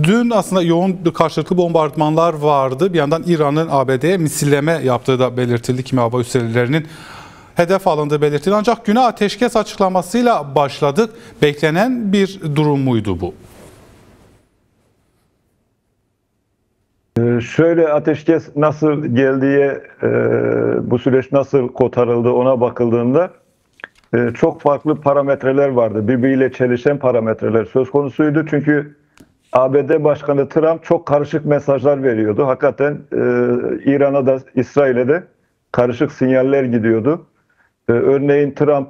Dün aslında yoğun karşılıklı bombardımanlar vardı. Bir yandan İran'ın ABD'ye misilleme yaptığı da belirtildi. Kimi hava üslerinin hedef alındığı belirtildi. Ancak güne ateşkes açıklamasıyla başladık. Beklenen bir durum muydu bu? Şöyle ateşkes nasıl geldiği, bu süreç nasıl kotarıldı ona bakıldığında çok farklı parametreler vardı. Birbiriyle çelişen parametreler söz konusuydu. Çünkü ABD Başkanı Trump çok karışık mesajlar veriyordu. Hakikaten İran'a da İsrail'e de karışık sinyaller gidiyordu. Örneğin Trump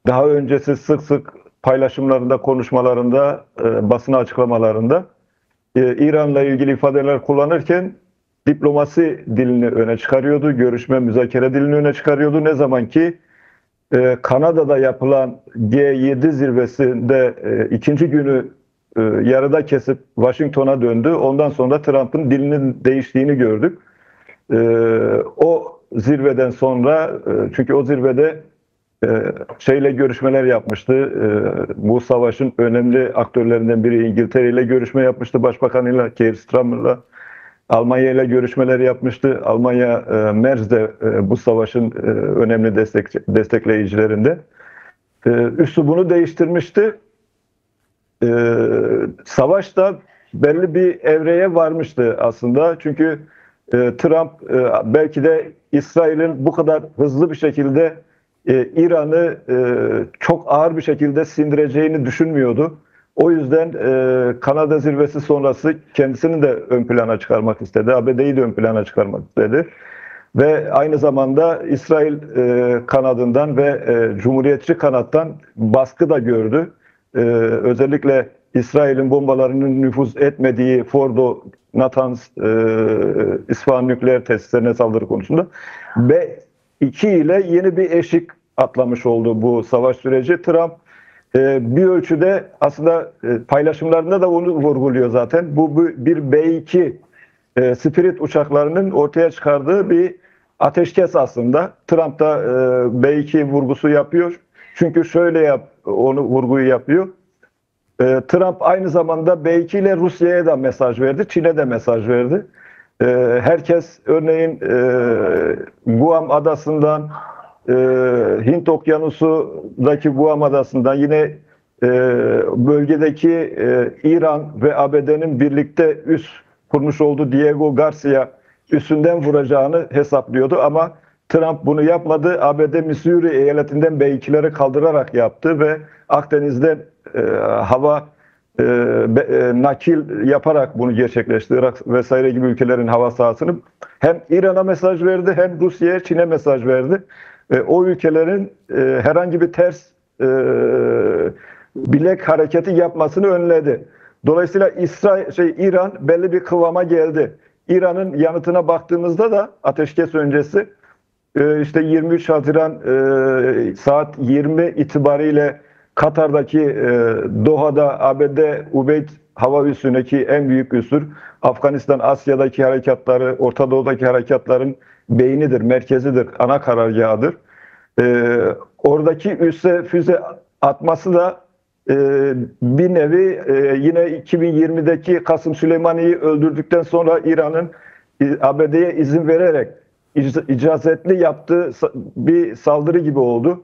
daha öncesi sık sık paylaşımlarında, konuşmalarında, basın açıklamalarında İran'la ilgili ifadeler kullanırken diplomasi dilini öne çıkarıyordu. Görüşme, müzakere dilini öne çıkarıyordu. Ne zaman ki Kanada'da yapılan G7 zirvesinde ikinci günü yarıda kesip Washington'a döndü. Ondan sonra Trump'ın dilinin değiştiğini gördük. O zirveden sonra, çünkü o zirvede şeyle görüşmeler yapmıştı. Bu savaşın önemli aktörlerinden biri İngiltere ile görüşme yapmıştı. Başbakanıyla, Keir Starmer'la. Almanya ile görüşmeler yapmıştı. Almanya, Merz de bu savaşın önemli destekleyicilerinde. Üslubunu değiştirmişti. Savaş da belli bir evreye varmıştı aslında. Çünkü Trump belki de İsrail'in bu kadar hızlı bir şekilde İran'ı çok ağır bir şekilde sindireceğini düşünmüyordu. O yüzden Kanada zirvesi sonrası kendisini de ön plana çıkarmak istedi. ABD'yi de ön plana çıkarmak istedi. Ve aynı zamanda İsrail kanadından ve Cumhuriyetçi kanattan baskı da gördü. Özellikle İsrail'in bombalarının nüfuz etmediği Fordo, Natanz, İsfahan nükleer tesislerine saldırı konusunda. Ve iki ile yeni bir eşik atlamış oldu bu savaş süreci. Trump bir ölçüde aslında paylaşımlarında da onu vurguluyor zaten. Bu bir B-2 Spirit uçaklarının ortaya çıkardığı bir ateşkes aslında. Trump da B-2 vurgusu yapıyor. Çünkü şöyle onu vurguyu yapıyor. Trump aynı zamanda B-2 ile Rusya'ya da mesaj verdi, Çin'e de mesaj verdi. Herkes örneğin Guam adasından, Hint Okyanusu'daki Guam adasından, yine bölgedeki İran ve ABD'nin birlikte üs kurmuş olduğu Diego Garcia üstünden vuracağını hesaplıyordu ama Trump bunu yapmadı. ABD Missouri eyaletinden B-2'leri kaldırarak yaptı ve Akdeniz'de hava nakil yaparak bunu gerçekleşti. Irak vesaire gibi ülkelerin hava sahasını hem İran'a mesaj verdi hem Rusya'ya, Çin'e mesaj verdi. O ülkelerin herhangi bir ters bilek hareketi yapmasını önledi. Dolayısıyla İran belli bir kıvama geldi. İran'ın yanıtına baktığımızda da ateşkes öncesi işte 23 Haziran saat 20 itibariyle Katar'daki Doha'da ABD Ubeyd hava üssündeki en büyük üssür, Afganistan, Asya'daki harekatları, Orta Doğu'daki harekatların beynidir, merkezidir, ana karargahıdır. Oradaki üsse füze atması da bir nevi yine 2020'deki Kasım Süleymaniy'i öldürdükten sonra İran'ın ABD'ye izin vererek icazetli yaptığı bir saldırı gibi oldu.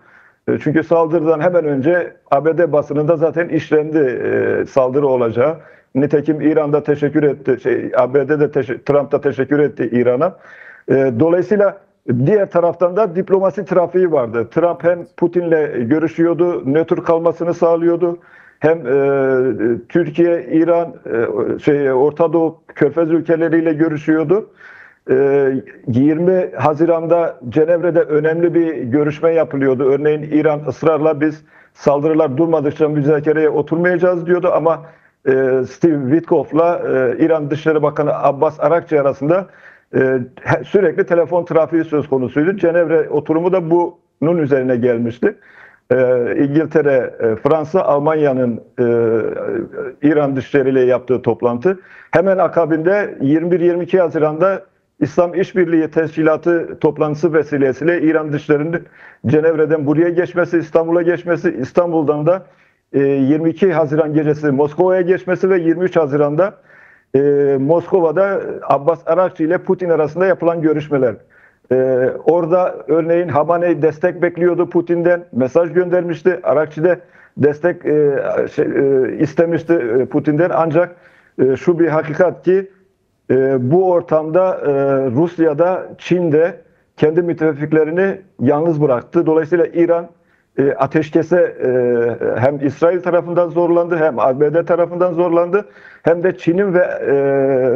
Çünkü saldırıdan hemen önce ABD basınında zaten işlendi saldırı olacağı. Nitekim İran'da teşekkür etti, ABD'de Trump da teşekkür etti İran'a. Dolayısıyla diğer taraftan da diplomasi trafiği vardı. Trump hem Putin'le görüşüyordu, nötr kalmasını sağlıyordu. Hem Türkiye, İran, Orta Doğu, Körfez ülkeleriyle görüşüyordu. 20 Haziran'da Cenevre'de önemli bir görüşme yapılıyordu. Örneğin İran ısrarla biz saldırılar durmadıkça müzakereye oturmayacağız diyordu ama Steve Witkoff'la İran Dışişleri Bakanı Abbas Arakçı arasında sürekli telefon trafiği söz konusuydu. Cenevre oturumu da bunun üzerine gelmişti. İngiltere, Fransa, Almanya'nın İran Dışişleri ile yaptığı toplantı. Hemen akabinde 21-22 Haziran'da İslam İşbirliği Teşkilatı toplantısı vesilesiyle İran Dışişleri'nin Cenevre'den buraya geçmesi, İstanbul'a geçmesi, İstanbul'dan da 22 Haziran gecesi Moskova'ya geçmesi ve 23 Haziran'da Moskova'da Abbas Arakçı ile Putin arasında yapılan görüşmeler. Orada örneğin Hamaney destek bekliyordu Putin'den, mesaj göndermişti. Arakçı da destek istemişti Putin'den. Ancak şu bir hakikat ki bu ortamda Rusya'da, Çin'de kendi müttefiklerini yalnız bıraktı. Dolayısıyla İran ateşkese hem İsrail tarafından zorlandı, hem ABD tarafından zorlandı, hem de Çin'in ve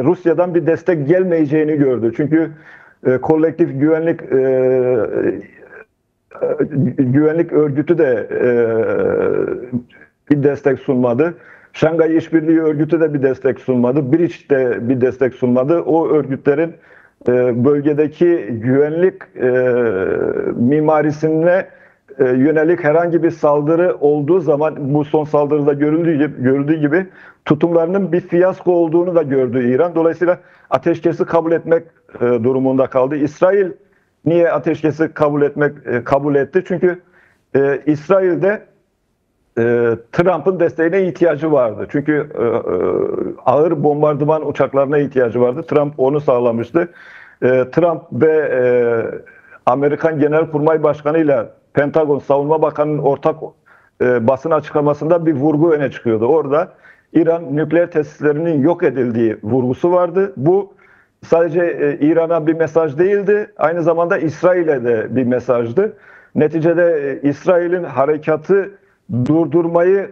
Rusya'dan bir destek gelmeyeceğini gördü. Çünkü kolektif güvenlik örgütü de bir destek sunmadı. Şangay İşbirliği Örgütü de bir destek sunmadı. BRICS de bir destek sunmadı. O örgütlerin bölgedeki güvenlik mimarisine yönelik herhangi bir saldırı olduğu zaman, bu son saldırıda görüldüğü gibi tutumlarının bir fiyasko olduğunu da gördü İran. Dolayısıyla ateşkesi kabul etmek durumunda kaldı. İsrail niye ateşkesi kabul etti? Çünkü İsrail'de Trump'ın desteğine ihtiyacı vardı. Çünkü ağır bombardıman uçaklarına ihtiyacı vardı. Trump onu sağlamıştı. Trump ve Amerikan Genelkurmay Başkanı ile Pentagon Savunma Bakanı'nın ortak basın açıklamasında bir vurgu öne çıkıyordu. Orada İran nükleer tesislerinin yok edildiği vurgusu vardı. Bu sadece İran'a bir mesaj değildi, aynı zamanda İsrail'e de bir mesajdı. Neticede İsrail'in harekatı durdurmayı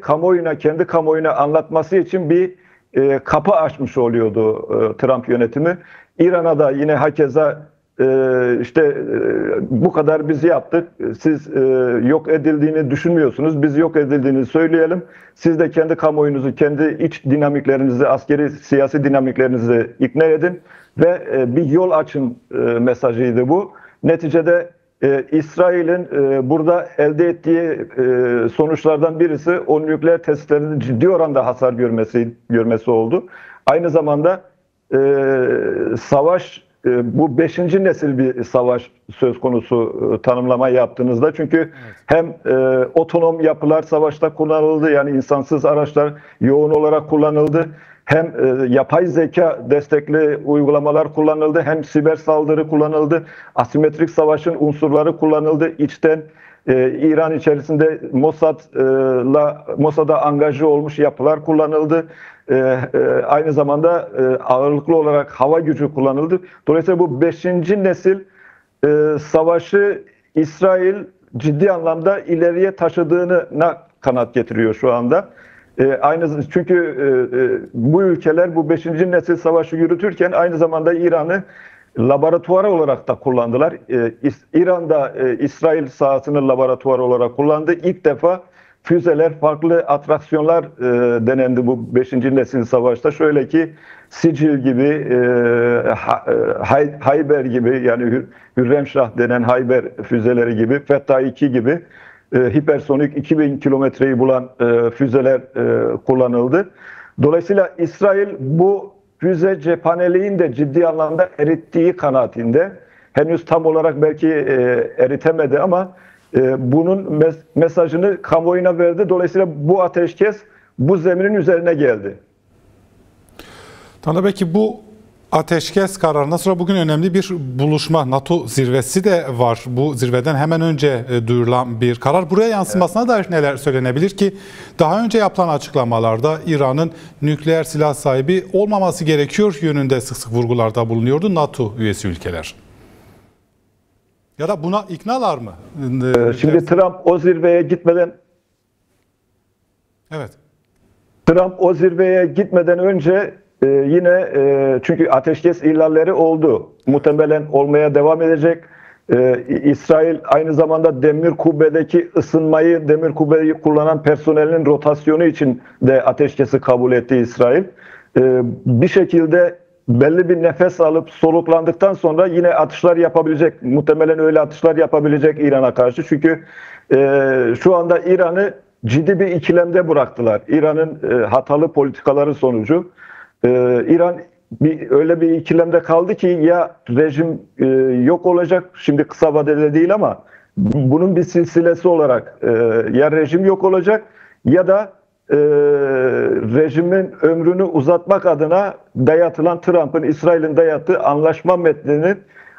kendi kamuoyuna anlatması için bir kapı açmış oluyordu Trump yönetimi. İran'a da yine hakeza bu kadar biz yaptık, siz yok edildiğini düşünmüyorsunuz, biz yok edildiğini söyleyelim. Siz de kendi kamuoyunuzu, kendi iç dinamiklerinizi, askeri, siyasi dinamiklerinizi ikna edin ve bir yol açın mesajıydı bu. Neticede İsrail'in burada elde ettiği sonuçlardan birisi o nükleer testlerinin ciddi oranda hasar görmesi oldu. Aynı zamanda savaş, bu 5. nesil bir savaş söz konusu tanımlama yaptığınızda. Çünkü hem otonom yapılar savaşta kullanıldı, yani insansız araçlar yoğun olarak kullanıldı. Hem yapay zeka destekli uygulamalar kullanıldı, hem siber saldırı kullanıldı, asimetrik savaşın unsurları kullanıldı. İçten İran içerisinde Mossad'a angaje olmuş yapılar kullanıldı. Aynı zamanda ağırlıklı olarak hava gücü kullanıldı. Dolayısıyla bu 5. nesil savaşı İsrail ciddi anlamda ileriye taşıdığına kanaat getiriyor şu anda. Çünkü bu ülkeler bu 5. nesil savaşı yürütürken aynı zamanda İran'ı laboratuvar olarak da kullandılar. İran'da İsrail sahasını laboratuvar olarak kullandı. İlk defa füzeler, farklı atraksiyonlar denendi bu 5. nesil savaşta. Şöyle ki Sicil gibi, Hayber gibi, yani Hürremşah denen Hayber füzeleri gibi, Fettah 2 gibi hipersonik 2000 kilometreyi bulan füzeler kullanıldı. Dolayısıyla İsrail bu füze cephaneliğin de ciddi anlamda erittiği kanaatinde. Henüz tam olarak belki eritemedi ama bunun mesajını kamuoyuna verdi. Dolayısıyla bu ateşkes bu zeminin üzerine geldi. Tanrı, belki bu ateşkes kararından sonra bugün önemli bir buluşma, NATO zirvesi de var. Bu zirveden hemen önce duyurulan bir karar. Buraya yansımasına dair neler söylenebilir ki daha önce yapılan açıklamalarda İran'ın nükleer silah sahibi olmaması gerekiyor yönünde sık sık vurgularda bulunuyordu NATO üyesi ülkeler. Ya da buna iknalar mı? Şimdi Trump o zirveye gitmeden önce yine çünkü ateşkes ihlalleri oldu. Muhtemelen olmaya devam edecek. İsrail aynı zamanda demir kubbeyi kullanan personelin rotasyonu için de ateşkesi kabul etti İsrail. Bir şekilde belli bir nefes alıp soluklandıktan sonra yine atışlar yapabilecek. Muhtemelen öyle atışlar yapabilecek İran'a karşı. Çünkü şu anda İran'ı ciddi bir ikilemde bıraktılar. İran'ın hatalı politikaları sonucu. İran öyle bir ikilemde kaldı ki ya rejim yok olacak, şimdi kısa vadede değil ama bunun bir silsilesi olarak ya rejim yok olacak ya da rejimin ömrünü uzatmak adına dayatılan Trump'ın İsrail'in dayattığı anlaşma metninin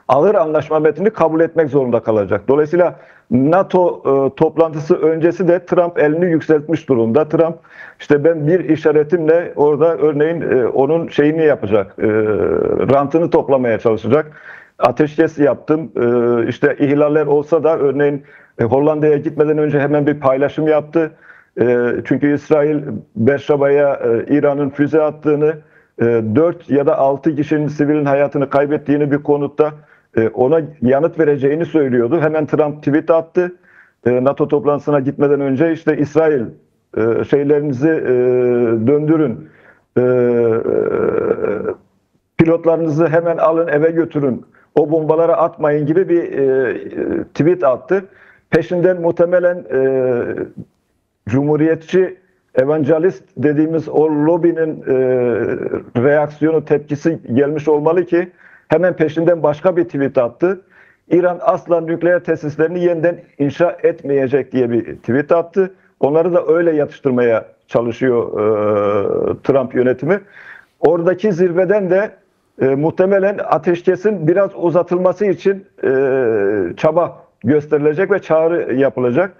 ağır anlaşma metnini kabul etmek zorunda kalacak. Dolayısıyla NATO toplantısı öncesi de Trump elini yükseltmiş durumda. Trump işte ben bir işaretimle orada örneğin onun şeyini yapacak, rantını toplamaya çalışacak. Ateşkes yaptım. İşte ihlaller olsa da örneğin Hollanda'ya gitmeden önce hemen bir paylaşım yaptı. Çünkü İsrail Beşşeba'ya İran'ın füze attığını, 4 ya da 6 kişinin sivilin hayatını kaybettiğini bir konutta ona yanıt vereceğini söylüyordu. Hemen Trump tweet attı. NATO toplantısına gitmeden önce işte İsrail şeylerinizi döndürün, pilotlarınızı hemen alın eve götürün, o bombaları atmayın gibi bir tweet attı. Peşinden muhtemelen Cumhuriyetçi evangelist dediğimiz o lobinin reaksiyonu, tepkisi gelmiş olmalı ki hemen peşinden başka bir tweet attı. İran asla nükleer tesislerini yeniden inşa etmeyecek diye bir tweet attı. Onları da öyle yatıştırmaya çalışıyor Trump yönetimi. Oradaki zirveden de muhtemelen ateşkesin biraz uzatılması için çaba gösterilecek ve çağrı yapılacak.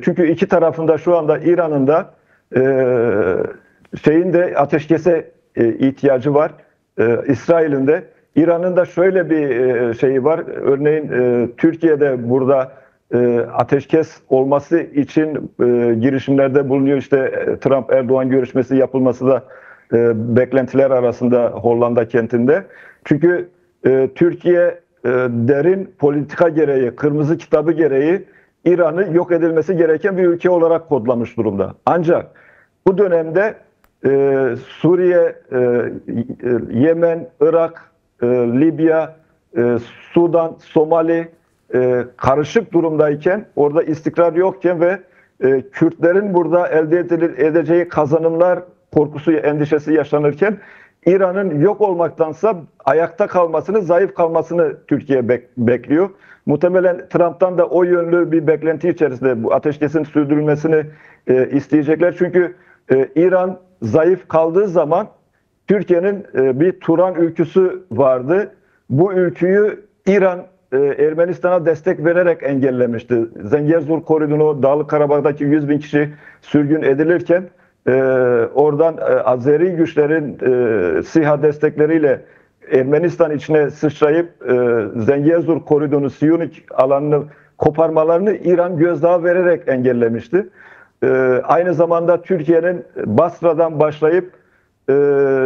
Çünkü iki tarafında şu anda İran'ın da şeyin de ateşkese ihtiyacı var. İsrail'in de. İran'ın da şöyle bir şeyi var. Örneğin Türkiye'de burada ateşkes olması için girişimlerde bulunuyor. İşte Trump-Erdoğan görüşmesi yapılması da beklentiler arasında Hollanda kentinde. Çünkü Türkiye derin politika gereği, kırmızı kitabı gereği İran'ı yok edilmesi gereken bir ülke olarak kodlamış durumda. Ancak bu dönemde Suriye, Yemen, Irak, Libya, Sudan, Somali karışık durumdayken, orada istikrar yokken ve Kürtlerin burada elde edeceği kazanımlar korkusu, endişesi yaşanırken İran'ın yok olmaktansa ayakta kalmasını, zayıf kalmasını Türkiye bekliyor. Muhtemelen Trump'tan da o yönlü bir beklenti içerisinde bu ateşkesin sürdürülmesini isteyecekler. Çünkü İran zayıf kaldığı zaman Türkiye'nin bir Turan ülküsü vardı. Bu ülküyü İran Ermenistan'a destek vererek engellemişti. Zengezur koridonu, Dağlık Karabağ'daki 100 bin kişi sürgün edilirken oradan Azeri güçlerin SİHA destekleriyle Ermenistan içine sıçrayıp Zengezur koridonu, Siyonik alanını koparmalarını İran gözdağı vererek engellemişti. Aynı zamanda Türkiye'nin Basra'dan başlayıp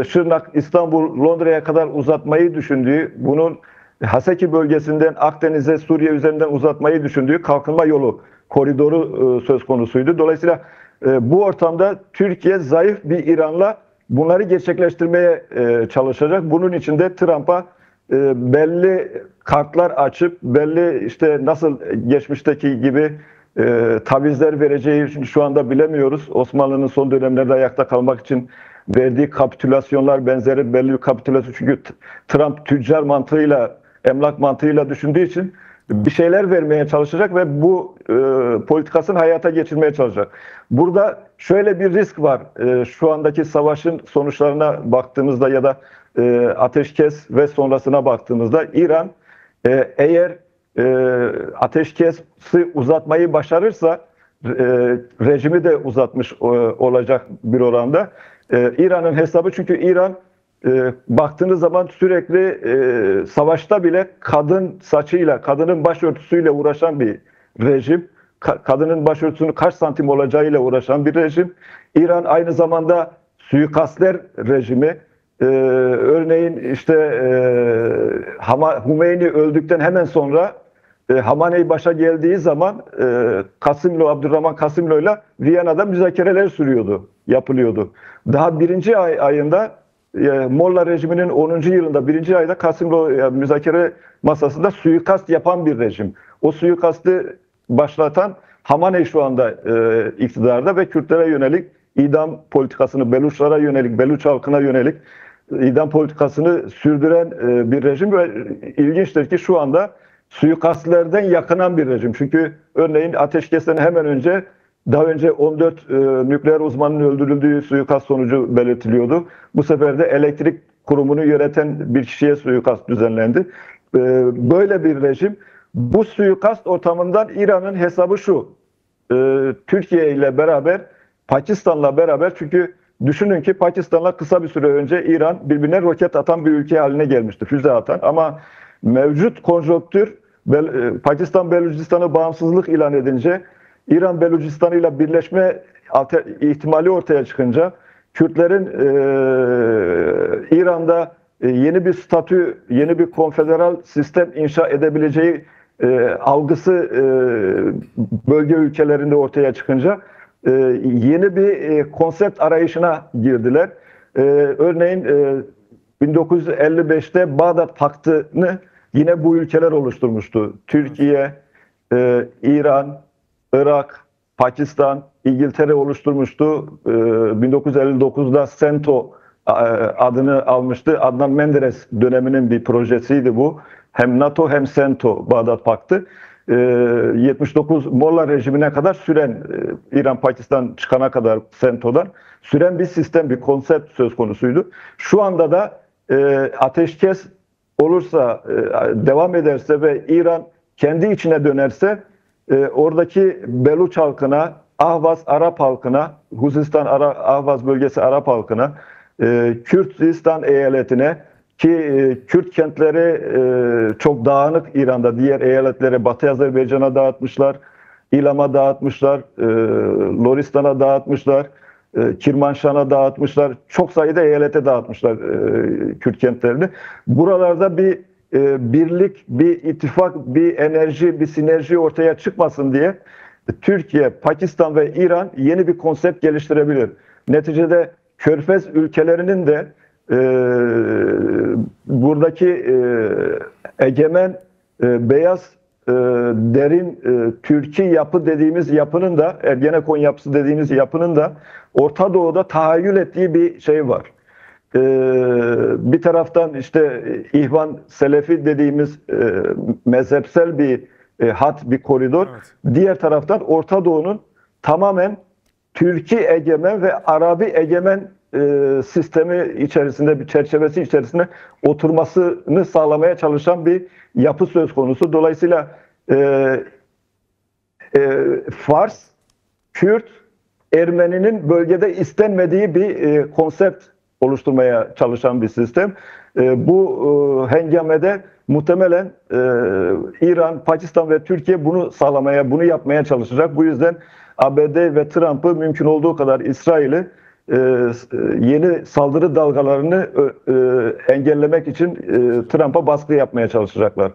Şırnak, İstanbul, Londra'ya kadar uzatmayı düşündüğü, bunun Haseki bölgesinden Akdeniz'e, Suriye üzerinden uzatmayı düşündüğü kalkınma yolu koridoru söz konusuydu. Dolayısıyla bu ortamda Türkiye zayıf bir İran'la bunları gerçekleştirmeye çalışacak. Bunun için de Trump'a belli kartlar açıp, belli işte nasıl geçmişteki gibi tavizler vereceği şu anda bilemiyoruz. Osmanlı'nın son dönemlerde ayakta kalmak için verdiği kapitülasyonlar benzeri belli bir kapitülasyon. Çünkü Trump tüccar mantığıyla, emlak mantığıyla düşündüğü için bir şeyler vermeye çalışacak ve bu politikasını hayata geçirmeye çalışacak. Burada şöyle bir risk var. Şu andaki savaşın sonuçlarına baktığımızda ya da ateşkes ve sonrasına baktığımızda İran eğer ateşkesi uzatmayı başarırsa rejimi de uzatmış olacak bir oranda. İran'ın hesabı, çünkü İran baktığınız zaman sürekli savaşta bile kadın saçıyla, kadının başörtüsüyle uğraşan bir rejim. Kadının başörtüsünün kaç santim olacağıyla uğraşan bir rejim. İran aynı zamanda suikastler rejimi. Örneğin işte Hümeyni öldükten hemen sonra Hamaney başa geldiği zaman Kasımlo, Abdurrahman Kasımlo'yla Viyana'da müzakereler yapılıyordu. Daha birinci ayında Molla rejiminin 10. yılında birinci ayda Kasımlo müzakere masasında suikast yapan bir rejim. O suikastı başlatan Hamaney şu anda iktidarda ve Kürtlere yönelik idam politikasını, Beluçlara yönelik, Beluç halkına yönelik idam politikasını sürdüren bir rejim ve ilginçtir ki şu anda suikastlerden yakınan bir rejim. Çünkü örneğin ateşkesten hemen önce Daha önce 14 nükleer uzmanın öldürüldüğü suikast sonucu belirtiliyordu. Bu sefer de elektrik kurumunu yöneten bir kişiye suikast düzenlendi. Böyle bir rejim. Bu suikast ortamından İran'ın hesabı şu. Türkiye ile beraber, Pakistan'la beraber, çünkü düşünün ki Pakistan'la kısa bir süre önce İran birbirine roket atan bir ülke haline gelmişti, füze atan. Ama mevcut konjonktür, Pakistan Belucistan'ı bağımsızlık ilan edince, İran Belucistan ile birleşme ihtimali ortaya çıkınca, Kürtlerin İran'da yeni bir statü, yeni bir konfederal sistem inşa edebileceği algısı bölge ülkelerinde ortaya çıkınca yeni bir konsept arayışına girdiler. Örneğin 1955'te Bağdat Paktı'nı yine bu ülkeler oluşturmuştu. Türkiye, İran, Irak, Pakistan, İngiltere oluşturmuştu. 1959'da CENTO adını almıştı. Adnan Menderes döneminin bir projesiydi bu. Hem NATO hem CENTO Bağdat Paktı. 79 Molla rejimine kadar süren, İran-Pakistan çıkana kadar CENTO'dan süren bir sistem, bir konsept söz konusuydu. Şu anda da ateşkes olursa, devam ederse ve İran kendi içine dönerse, oradaki Beluç halkına, Ahvaz Arap halkına, Huzistan Ahvaz bölgesi Arap halkına, Kürtistan eyaletine, ki Kürt kentleri çok dağınık İran'da, diğer eyaletlere, Batı Azerbaycan'a dağıtmışlar, İlam'a dağıtmışlar, Loristan'a dağıtmışlar, Kirmanşah'a dağıtmışlar, çok sayıda eyalete dağıtmışlar Kürt kentlerini. Buralarda bir birlik, bir ittifak, bir enerji, bir sinerji ortaya çıkmasın diye Türkiye, Pakistan ve İran yeni bir konsept geliştirebilir. Neticede Körfez ülkelerinin de buradaki egemen, beyaz, derin, Türki yapı dediğimiz yapının da, Ergenekon yapısı dediğimiz yapının da Orta Doğu'da tahayyül ettiği bir şey var. Bir taraftan işte İhvan Selefi dediğimiz mezhepsel bir hat, bir koridor. Evet. Diğer taraftan Orta Doğu'nun tamamen Türki egemen ve Arabi egemen sistemi içerisinde, bir çerçevesi içerisinde oturmasını sağlamaya çalışan bir yapı söz konusu. Dolayısıyla Fars, Kürt, Ermeninin bölgede istenmediği bir konsept oluşturmaya çalışan bir sistem. Bu hengamede muhtemelen İran, Pakistan ve Türkiye bunu sağlamaya, bunu yapmaya çalışacak. Bu yüzden ABD ve Trump'ı mümkün olduğu kadar İsrail'i yeni saldırı dalgalarını engellemek için Trump'a baskı yapmaya çalışacaklar.